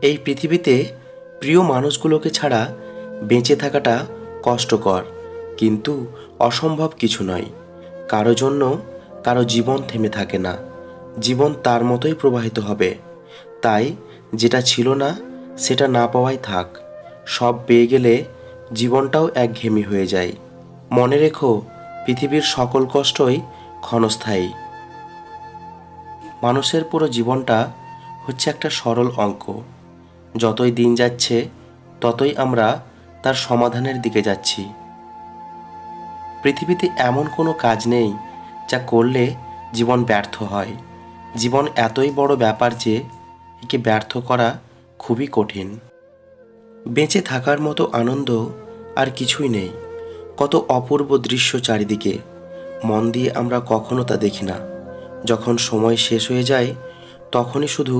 এই পৃথিবীতে প্রিয় মানুষগুলোকে ছাড়া বেঁচে থাকাটা কষ্টকর, কিন্তু অসম্ভব কিছু নয়। কারো জন্য কারো জীবন থেমে থাকে না, জীবন তার মতোই প্রবাহিত হবে। তাই যেটা ছিল না সেটা না পাওয়াই থাক। সব পেয়ে গেলে জীবনটাও একঘেয়েমি হয়ে যায়। মনে রেখো, পৃথিবীর সকল কষ্টই ক্ষণস্থায়ী। মানুষের পুরো জীবনটা হচ্ছে একটা সরল অঙ্ক। যতই দিন যাচ্ছে ততই আমরা তার সমাধানের দিকে যাচ্ছি। পৃথিবীতে এমন কোনো কাজ নেই যা করলে জীবন ব্যর্থ হয়। জীবন এতই বড় ব্যাপার যে একে ব্যর্থ করা খুবই কঠিন। বেঁচে থাকার মতো আনন্দ আর কিছুই নেই। কত অপূর্ব দৃশ্য চারিদিকে, মন দিয়ে আমরা কখনো তা দেখি না। যখন সময় শেষ হয়ে যায় তখনই শুধু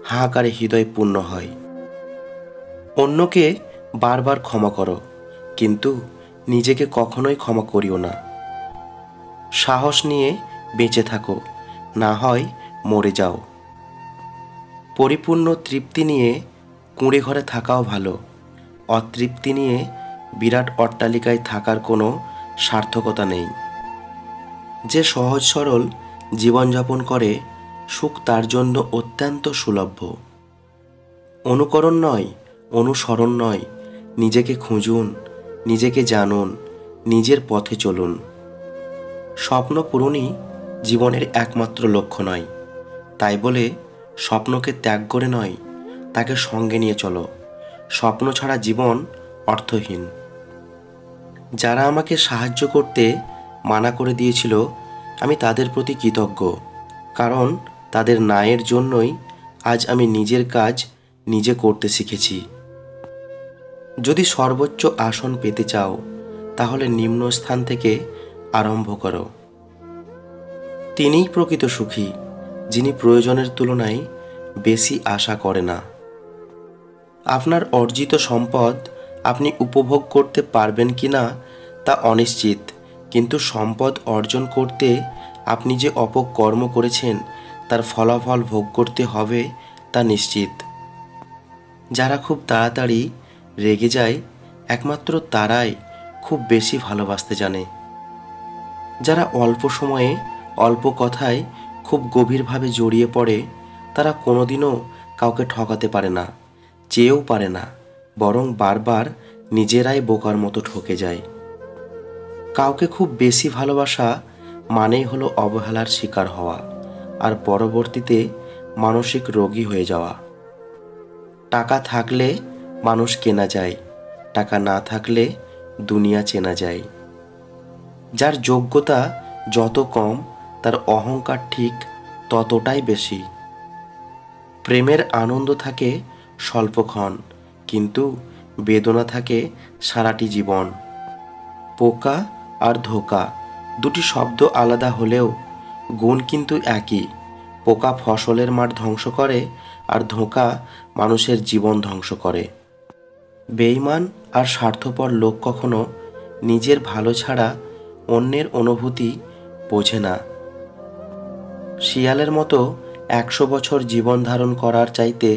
হাহাকারে হৃদয় পূর্ণ হয়। অন্যকে বারবার ক্ষমা করো, কিন্তু নিজেকে কখনোই ক্ষমা করিও না। সাহস নিয়ে বেঁচে থাকো, না হয় মরে যাও। পরিপূর্ণ তৃপ্তি নিয়ে কুঁড়ে ঘরে থাকাও ভালো। অতৃপ্তি নিয়ে বিরাট অট্টালিকায় থাকার কোনো সার্থকতা নেই। যে সহজ সরল জীবনযাপন করে, সুখ তার জন্য অত্যন্ত সুলভ্য। অনুকরণ নয়, অনুসরণ নয়, নিজেকে খুঁজুন, নিজেকে জানুন, নিজের পথে চলুন। স্বপ্ন পূরণই জীবনের একমাত্র লক্ষ্য নয়। তাই বলে স্বপ্নকে ত্যাগ করে নয়, তাকে সঙ্গে নিয়ে চলো। স্বপ্ন ছাড়া জীবন অর্থহীন। যারা আমাকে সাহায্য করতে মানা করে দিয়েছিল, আমি তাদের প্রতি কৃতজ্ঞ। কারণ তাদের ন্যায়ের জন্যই আজ আমি নিজের কাজ নিজে করতে শিখেছি। যদি সর্বোচ্চ আসন পেতে চাও, তাহলে নিম্ন স্থান থেকে আরম্ভ করো। তিনিই প্রকৃত সুখী, যিনি প্রয়োজনের তুলনায় বেশি আশা করে না। আপনার অর্জিত সম্পদ আপনি উপভোগ করতে পারবেন কি না তা অনিশ্চিত, কিন্তু সম্পদ অর্জন করতে আপনি যে অপকর্ম করেছেন তার ফলাফল ভোগ করতে হবে তা নিশ্চিত। যারা খুব তাড়াতাড়ি রেগে যায়, একমাত্র তারাই খুব বেশি ভালোবাসতে জানে। যারা অল্প সময়ে অল্প কথায় খুব গভীরভাবে জড়িয়ে পড়ে, তারা কোনোদিনও কাউকে ঠকাতে পারে না, চেয়েও পারে না, বরং বারবার নিজেরাই বোকার মতো ঠকে যায়। কাউকে খুব বেশি ভালোবাসা মানেই হলো অবহেলার শিকার হওয়া, আর পরবর্তীতে মানসিক রোগী হয়ে যাওয়া। টাকা থাকলে মানুষ কেনা যায়, টাকা না থাকলে দুনিয়া চেনা যায়। যার যোগ্যতা যত কম, তার অহংকার ঠিক ততটাই বেশি। প্রেমের আনন্দ থাকে স্বল্পক্ষণ, কিন্তু বেদনা থাকে সারাটি জীবন। পোকা আর ধোঁকা দুটি শব্দ আলাদা হলেও গুণ কিন্তু একই। পোকা ফসলের মাঠ ধ্বংস করে, আর ধোঁকা মানুষের জীবন ধ্বংস করে। বেঈমান আর স্বার্থপর লোক কখনো নিজের ভালো ছাড়া অন্যের অনুভূতি বোঝে না। শিয়ালের মতো 100 বছর জীবন ধারণ করার চাইতে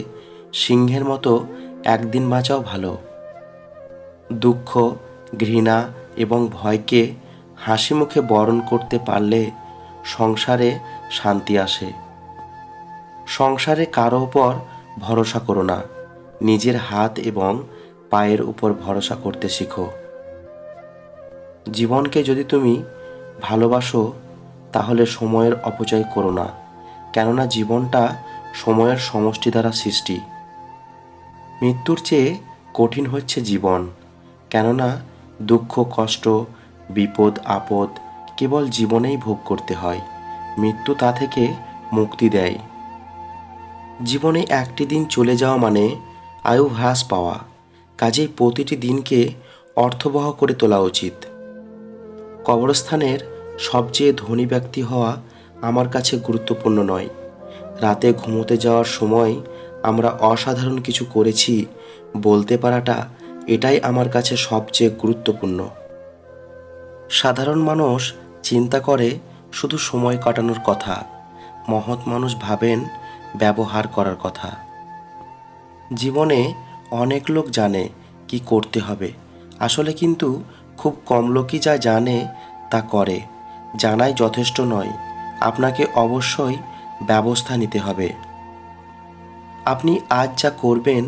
সিংহের মতো একদিন বাঁচাও ভালো। দুঃখ, ঘৃণা এবং ভয়কে হাসি মুখে বরণ করতে পারলে সংসারে শান্তি আসে। সংসারে কারো উপর ভরসা করো না, নিজের হাত এবং পায়ের উপর ভরসা করতে শিখো। জীবনকে যদি তুমি ভালোবাসো, তাহলে সময়ের অপচয় করো না, কেননা জীবনটা সময়ের সমষ্টি দ্বারা সৃষ্টি। মৃত্যুর চেয়ে কঠিন হচ্ছে জীবন, কেননা দুঃখ, কষ্ট, বিপদ, আপদ কেবল জীবনেই ভোগ করতে হয়। মৃত্যু তা থেকে মুক্তি দেয়। জীবনে একটি দিন চলে যাওয়া মানে আয়ু হ্রাস পাওয়া, কাজেই প্রতিটি দিনকে অর্থবহ করে তোলা উচিত। কবরস্থানের সবচেয়ে ধনী ব্যক্তি হওয়া আমার কাছে গুরুত্বপূর্ণ নয়। রাতে ঘুমোতে যাওয়ার সময় আমরা অসাধারণ কিছু করেছি বলতে পারাটা, এটাই আমার কাছে সবচেয়ে গুরুত্বপূর্ণ। সাধারণ মানুষ চিন্তা করে শুধু সময় কাটানোর কথা, মহৎ মানুষ ভাবেন ব্যবহার করার কথা। জীবনে অনেক লোক জানে কি করতে হবে, আসলে কিন্তু খুব কম লোকই যা জানে তা করে। জানাই যথেষ্ট নয়, আপনাকে অবশ্যই ব্যবস্থা নিতে হবে। আপনি আজ যা করবেন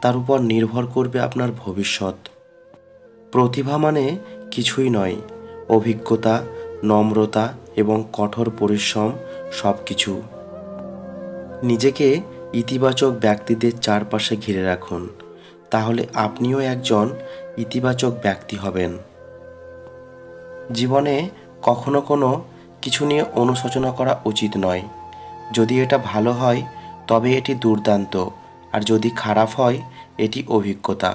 তার উপর নির্ভর করবে আপনার ভবিষ্যৎ। প্রতিভা মানে কিছুই নয়, অভিজ্ঞতা, নম্রতা এবং কঠোর পরিশ্রম সব কিছু। নিজেকে ইতিবাচক ব্যক্তিদের চারপাশে ঘিরে রাখুন, তাহলে আপনিও একজন ইতিবাচক ব্যক্তি হবেন। জীবনে কখনো কোনো কিছু নিয়ে অনুশোচনা করা উচিত নয়। যদি এটা ভালো হয় তবে এটি দুর্দান্ত, আর যদি খারাপ হয় এটি অভিজ্ঞতা।